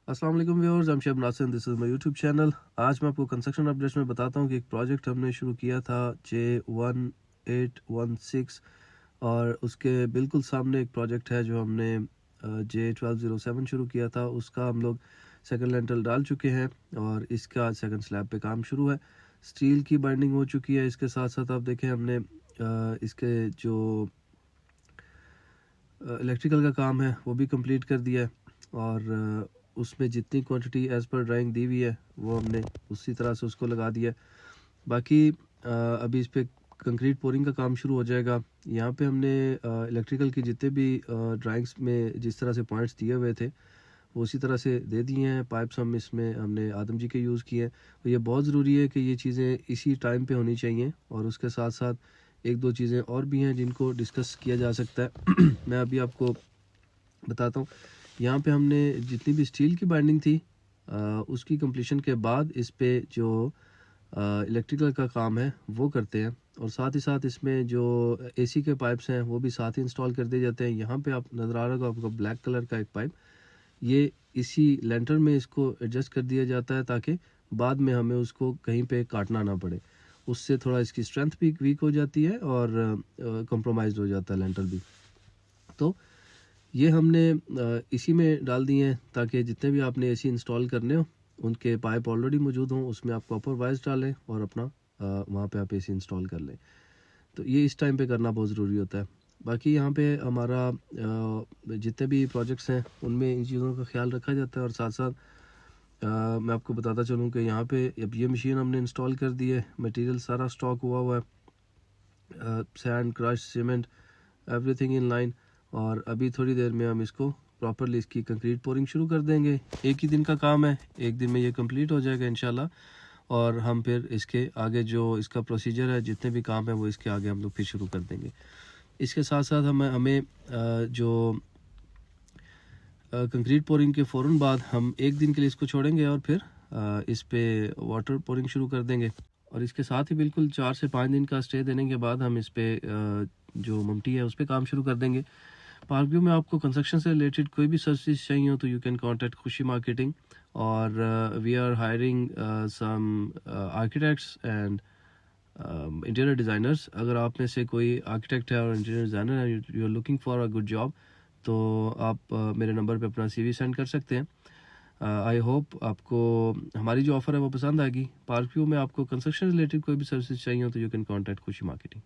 अस्सलाम वालेकुम viewers, I am शेब Nasir, this is my YouTube channel. आज मैं आपको कंस्ट्रक्शन अपडेट्स में बताता हूँ कि एक प्रोजेक्ट हमने शुरू किया था J1816 और उसके बिल्कुल सामने एक प्रोजेक्ट है जो हमने J1207 शुरू किया था। उसका हम लोग सेकंड लेंटल डाल चुके हैं और इसका आज सेकंड स्लैब पे काम शुरू है। स्टील की बाइंडिंग हो चुकी है। इसके साथ साथ आप देखें हमने इसके जो इलेक्ट्रिकल का काम है वो भी कंप्लीट कर दिया है और उसमें जितनी क्वांटिटी एज़ पर ड्राइंग दी हुई है वो हमने उसी तरह से उसको लगा दिया है। बाकी अभी इस पे कंक्रीट पोरिंग का काम शुरू हो जाएगा। यहाँ पे हमने इलेक्ट्रिकल की जितने भी ड्राइंग्स में जिस तरह से पॉइंट्स दिए हुए थे वो उसी तरह से दे दिए हैं। पाइप्स हम इसमें हमने आदम जी के यूज़ किए हैं। तो ये बहुत ज़रूरी है कि ये चीज़ें इसी टाइम पे होनी चाहिए और उसके साथ साथ एक दो चीज़ें और भी हैं जिनको डिस्कस किया जा सकता है। मैं अभी आपको बताता हूँ। यहाँ पे हमने जितनी भी स्टील की बाइंडिंग थी उसकी कंप्लीशन के बाद इस पे जो इलेक्ट्रिकल का काम है वो करते हैं और साथ ही साथ इसमें जो एसी के पाइप्स हैं वो भी साथ ही इंस्टॉल कर दिए जाते हैं। यहाँ पे आप नज़र आ रहा होगा आपको ब्लैक कलर का एक पाइप, ये इसी लेंटर में इसको एडजस्ट कर दिया जाता है ताकि बाद में हमें उसको कहीं पे काटना ना पड़े। उससे थोड़ा इसकी स्ट्रेंथ भी वीक हो जाती है और कंप्रोमाइज़ हो जाता है लेंटर भी। तो ये हमने इसी में डाल दिए हैं ताकि जितने भी आपने एसी इंस्टॉल करने हो उनके पाइप ऑलरेडी मौजूद हों, उसमें आप कॉपर वायर्स डालें और अपना वहाँ पे आप एसी इंस्टॉल कर लें। तो ये इस टाइम पे करना बहुत ज़रूरी होता है। बाकी यहाँ पे हमारा जितने भी प्रोजेक्ट्स हैं उनमें इन चीज़ों का ख्याल रखा जाता है और साथ साथ मैं आपको बताता चलूँ कि यहाँ पे अब ये मशीन हमने इंस्टॉल कर दी है। मटेरियल सारा स्टॉक हुआ हुआ है, sand, crush, cement, everything in line और अभी थोड़ी देर में हम इसको प्रॉपरली इसकी कंक्रीट पोरिंग शुरू कर देंगे। एक ही दिन का काम है, एक दिन में ये कंप्लीट हो जाएगा इंशाल्लाह और हम फिर इसके आगे जो इसका प्रोसीजर है जितने भी काम है वो इसके आगे हम लोग फिर शुरू कर देंगे। इसके साथ साथ हमें जो कंक्रीट पोरिंग के फ़ौरन बाद हम एक दिन के लिए इसको छोड़ेंगे और फिर इस पे वाटर पोरिंग शुरू कर देंगे और इसके साथ ही बिल्कुल 4 से 5 दिन का स्टे देने के बाद हम इस पे जो ममटी है उस पे काम शुरू कर देंगे। पार्क व्यू में आपको कंस्ट्रक्शन से रिलेटेड कोई भी सर्विस चाहिए हो तो you can contact Khushi marketing और we are hiring some architects and interior designers. अगर आप में से कोई आर्किटेक्ट है और इंटीरियर डिज़ाइनर है, you are looking for a good job, तो आप मेरे नंबर पे अपना सीवी सेंड कर सकते हैं। आई होप आपको हमारी जो ऑफ़र है वो पसंद आएगी। पार्क व्यू में आपको कंस्ट्रक्शन रिलेटेड कोई भी सर्विसेज चाहिए हो तो you can contact Khushi marketing.